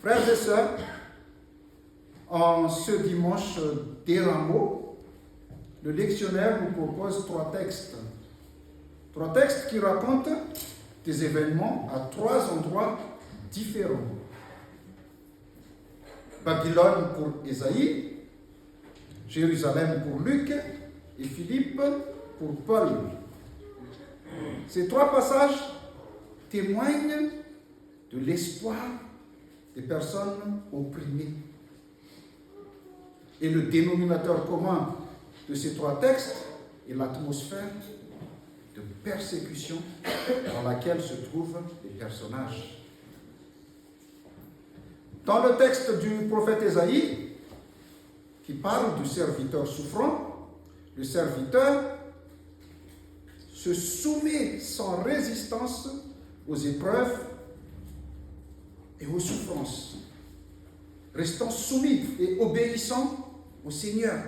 Frères et sœurs, en ce dimanche des Rameaux, le lectionnaire nous propose trois textes. Trois textes qui racontent des événements à trois endroits différents. Babylone pour Ésaïe, Jérusalem pour Luc et Philippe pour Paul. Ces trois passages témoignent de l'espoir des personnes opprimées. Et le dénominateur commun de ces trois textes est l'atmosphère de persécution dans laquelle se trouvent les personnages. Dans le texte du prophète Ésaïe, qui parle du serviteur souffrant, le serviteur se soumet sans résistance aux épreuves et aux souffrances, restant soumis et obéissant au Seigneur,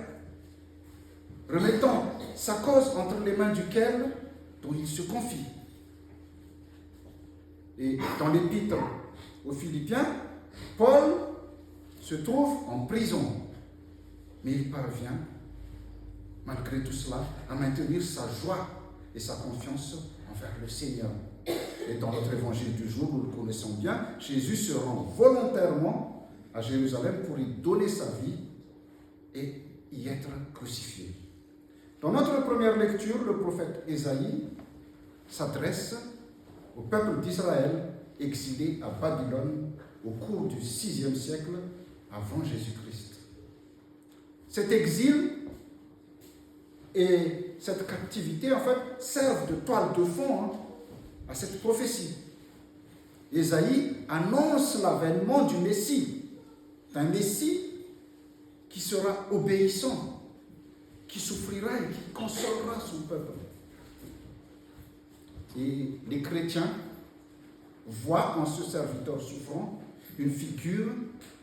remettant sa cause entre les mains duquel dont il se confie. Et dans l'épître aux Philippiens, Paul se trouve en prison, mais il parvient, malgré tout cela, à maintenir sa joie et sa confiance envers le Seigneur. Et dans notre évangile du jour, nous le connaissons bien, Jésus se rend volontairement à Jérusalem pour y donner sa vie et y être crucifié. Dans notre première lecture, le prophète Ésaïe s'adresse au peuple d'Israël exilé à Babylone au cours du VIe siècle avant Jésus-Christ. Cet exil et cette captivité, en fait, servent de toile de fond à cette prophétie. Ésaïe annonce l'avènement du Messie, d'un Messie qui sera obéissant, qui souffrira et qui consolera son peuple. Et les chrétiens voient en ce serviteur souffrant une figure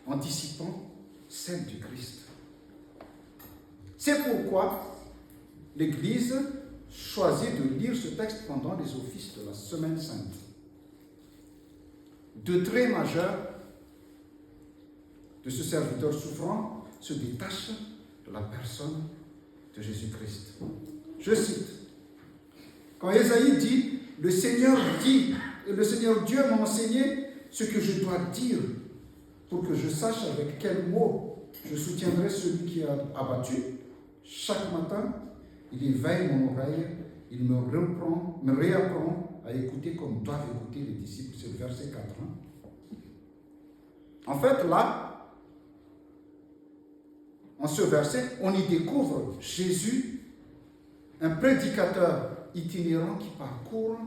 anticipant celle du Christ. C'est pourquoi l'Église choisit de lire ce texte pendant les offices de la Semaine Sainte. Deux traits majeurs de ce serviteur souffrant se détachent de la personne de Jésus-Christ. Je cite, quand Ésaïe dit, le Seigneur Dieu m'a enseigné ce que je dois dire pour que je sache avec quels mots je soutiendrai celui qui est abattu. Chaque matin, il éveille mon oreille, il me réapprend à écouter comme doivent écouter les disciples. C'est le verset 4. En fait, là, en ce verset, on y découvre Jésus, un prédicateur itinérant qui parcourt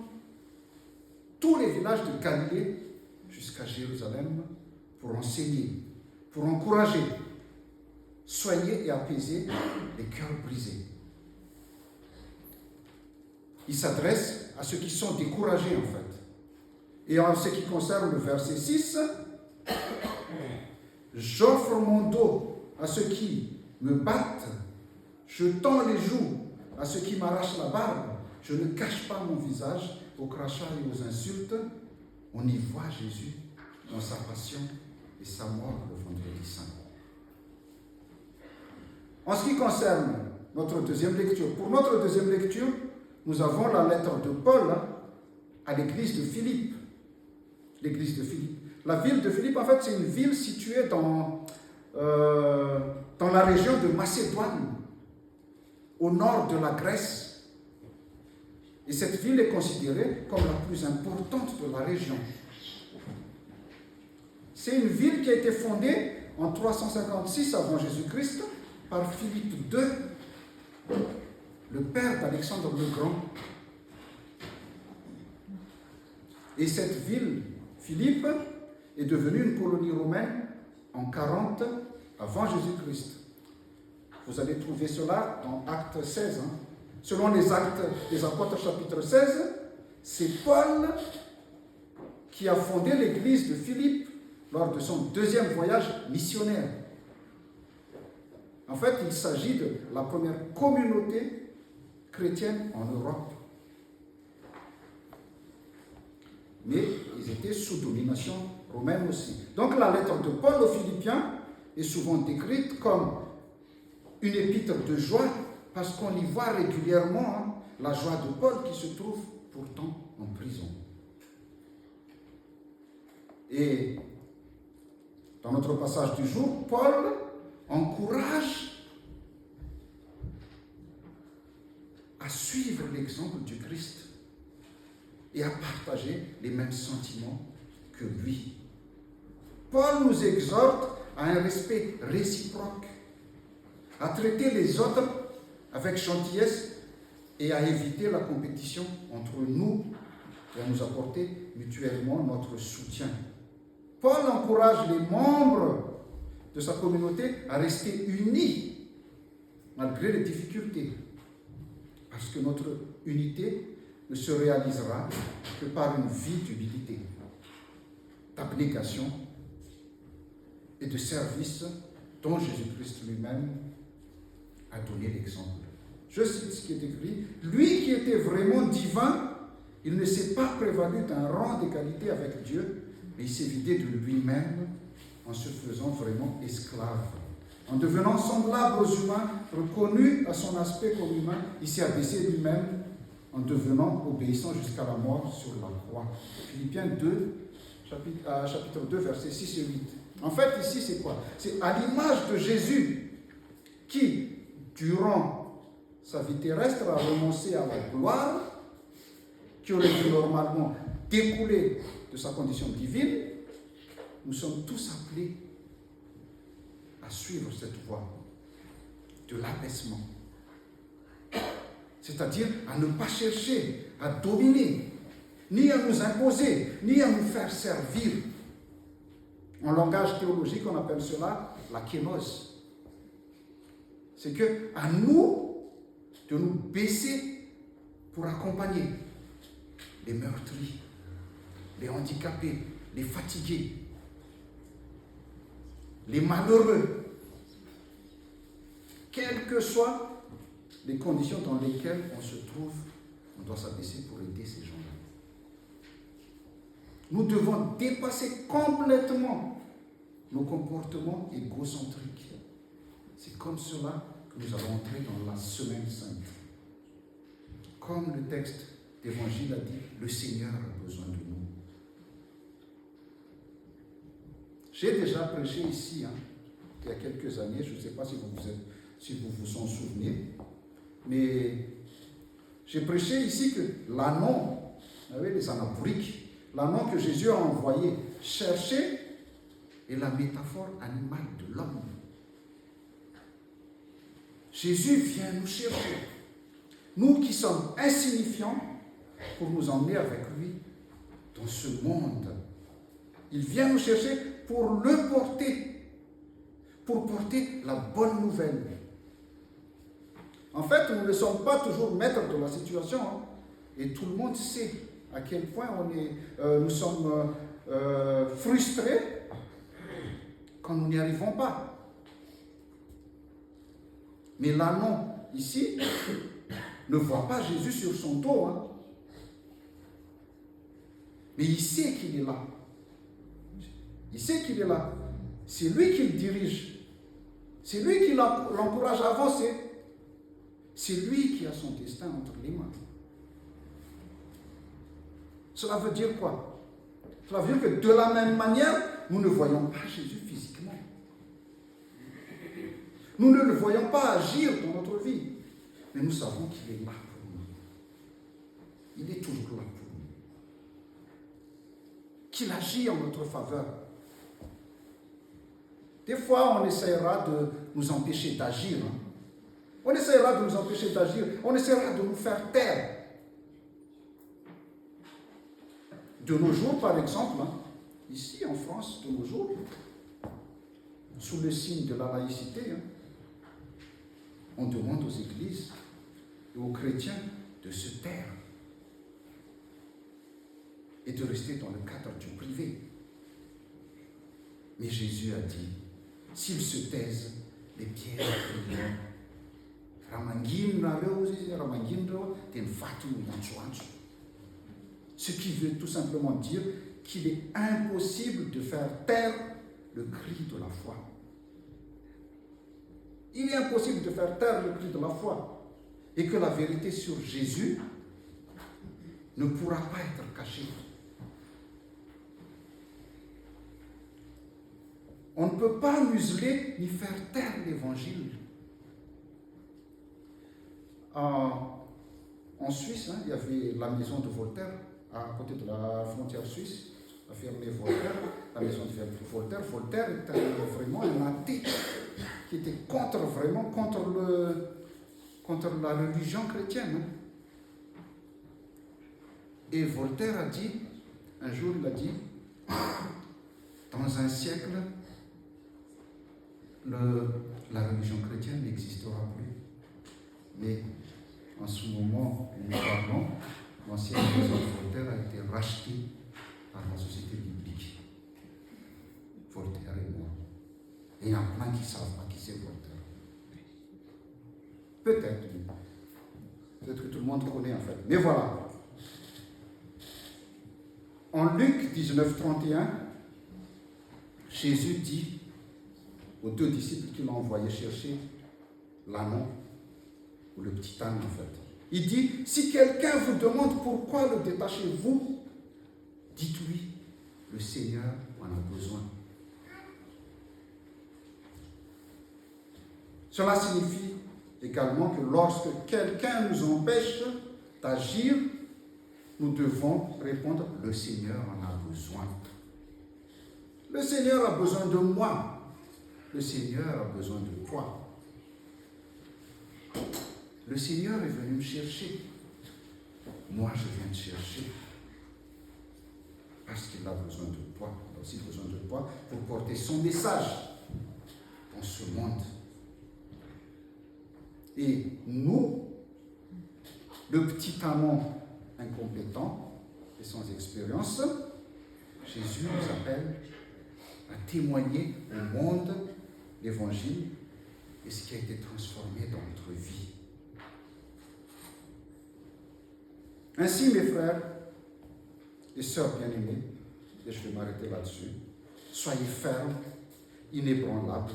tous les villages de Galilée jusqu'à Jérusalem pour enseigner, pour encourager, soigner et apaiser les cœurs brisés. Il s'adresse à ceux qui sont découragés, en fait. Et en ce qui concerne le verset 6, j'offre mon dos à ceux qui me battent, je tends les joues à ceux qui m'arrachent la barbe, je ne cache pas mon visage aux crachats et aux insultes. On y voit Jésus dans sa passion et sa mort le vendredi saint. En ce qui concerne notre deuxième lecture, pour notre deuxième lecture, nous avons la lettre de Paul à l'église de Philippe. L'église de Philippe. La ville de Philippe, en fait, c'est une ville située dans la région de Macédoine, au nord de la Grèce. Et cette ville est considérée comme la plus importante de la région. C'est une ville qui a été fondée en 356 avant Jésus-Christ par Philippe II, le père d'Alexandre le Grand. Et cette ville, Philippe, est devenue une colonie romaine en 40 avant Jésus-Christ. Vous allez trouver cela dans Acte 16. Selon les Actes des Apôtres, chapitre 16, c'est Paul qui a fondé l'église de Philippe lors de son deuxième voyage missionnaire. En fait, il s'agit de la première communauté chrétienne en Europe. Mais ils étaient sous domination Romains aussi. Donc la lettre de Paul aux Philippiens est souvent décrite comme une épître de joie parce qu'on y voit régulièrement la joie de Paul qui se trouve pourtant en prison. Et dans notre passage du jour, Paul encourage à suivre l'exemple du Christ et à partager les mêmes sentiments que lui. Paul nous exhorte à un respect réciproque, à traiter les autres avec gentillesse et à éviter la compétition entre nous et à nous apporter mutuellement notre soutien. Paul encourage les membres de sa communauté à rester unis malgré les difficultés, parce que notre unité ne se réalisera que par une vie d'humilité, d'abnégation et de service dont Jésus-Christ lui-même a donné l'exemple. Je cite ce qui est écrit: lui qui était vraiment divin, il ne s'est pas prévalu d'un rang d'égalité avec Dieu, mais il s'est vidé de lui-même en se faisant vraiment esclave. En devenant semblable aux humains, reconnu à son aspect comme humain, il s'est abaissé lui-même en devenant obéissant jusqu'à la mort sur la croix. Philippiens 2, chapitre 2, versets 6 et 8. En fait, ici, c'est quoi? C'est à l'image de Jésus qui, durant sa vie terrestre, a renoncé à la gloire qui aurait dû normalement découler de sa condition divine. Nous sommes tous appelés à suivre cette voie de l'abaissement. C'est-à-dire à ne pas chercher à dominer, ni à nous imposer, ni à nous faire servir. En langage théologique, on appelle cela la kénose. C'est que à nous de nous baisser pour accompagner les meurtris, les handicapés, les fatigués, les malheureux, quelles que soient les conditions dans lesquelles on se trouve, on doit s'abaisser pour aider ces gens-là. Nous devons dépasser complètement nos comportements égocentriques. C'est comme cela que nous allons entrer dans la semaine sainte. Comme le texte d'évangile a dit, le Seigneur a besoin de nous. J'ai déjà prêché ici, il y a quelques années, je ne sais pas si vous vous en souvenez, mais j'ai prêché ici que l'ânon, vous savez, les anaphoriques, l'ânon que Jésus a envoyé chercher est la métaphore animale de l'homme. Jésus vient nous chercher, nous qui sommes insignifiants, pour nous emmener avec lui dans ce monde. Il vient nous chercher pour le porter, pour porter la bonne nouvelle. En fait, nous ne sommes pas toujours maîtres de la situation, et tout le monde sait à quel point nous sommes frustrés quand nous n'y arrivons pas. Mais l'ânon, ici, ne voit pas Jésus sur son dos, mais il sait qu'il est là. Il sait qu'il est là. C'est lui qui le dirige. C'est lui qui l'encourage à avancer. C'est lui qui a son destin entre les mains. Cela veut dire quoi? Cela veut dire que de la même manière, nous ne voyons pas Jésus physiquement. Nous ne le voyons pas agir dans notre vie. Mais nous savons qu'il est là pour nous. Il est toujours là pour nous. Qu'il agit en notre faveur. Des fois, on essaiera de nous empêcher d'agir. On essaiera de nous empêcher d'agir. On essaiera de nous faire taire. De nos jours, par exemple, ici en France, de nos jours, sous le signe de la laïcité, on demande aux églises et aux chrétiens de se taire et de rester dans le cadre du privé. Mais Jésus a dit, s'ils se taisent, les pierres brûleront. Ce qui veut tout simplement dire qu'il est impossible de faire taire le cri de la foi. Il est impossible de faire taire le cri de la foi. Et que la vérité sur Jésus ne pourra pas être cachée. On ne peut pas museler ni faire taire l'évangile. En Suisse, il y avait la maison de Voltaire, à côté de la frontière suisse, la ferme Voltaire, la maison de Voltaire. Voltaire était vraiment un athée qui était contre la religion chrétienne. Et Voltaire a dit, un jour il a dit, dans un siècle, la religion chrétienne n'existera plus. Mais en ce moment où nous parlons, l'ancienne maison de Voltaire a été rachetée par la société biblique. Voltaire est mort. Et il y en a plein qui ne savent pas qui c'est Voltaire. Peut-être que tout le monde connaît en fait. Mais voilà. En Luc 19, 31, Jésus dit aux 2 disciples qui l'ont envoyé chercher l'ânon, ou le petit âne en fait. Il dit, si quelqu'un vous demande pourquoi le détachez-vous, dites-lui, le Seigneur en a besoin. Cela signifie également que lorsque quelqu'un nous empêche d'agir, nous devons répondre, le Seigneur en a besoin. Le Seigneur a besoin de moi. Le Seigneur a besoin de toi. Le Seigneur est venu me chercher. Moi, je viens te chercher. Parce qu'il a besoin de toi. Il a aussi besoin de toi pour porter son message dans ce monde. Et nous, le petit amant incompétent et sans expérience, Jésus nous appelle à témoigner au monde l'évangile et ce qui a été transformé dans notre vie. Ainsi, mes frères et sœurs bien-aimés, et je vais m'arrêter là-dessus, soyez fermes, inébranlables,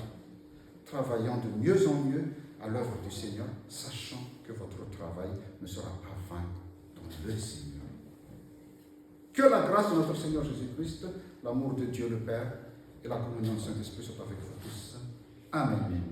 travaillant de mieux en mieux à l'œuvre du Seigneur, sachant que votre travail ne sera pas vain dans le Seigneur. Que la grâce de notre Seigneur Jésus-Christ, l'amour de Dieu le Père et la communion du Saint-Esprit soient avec vous tous. Amen.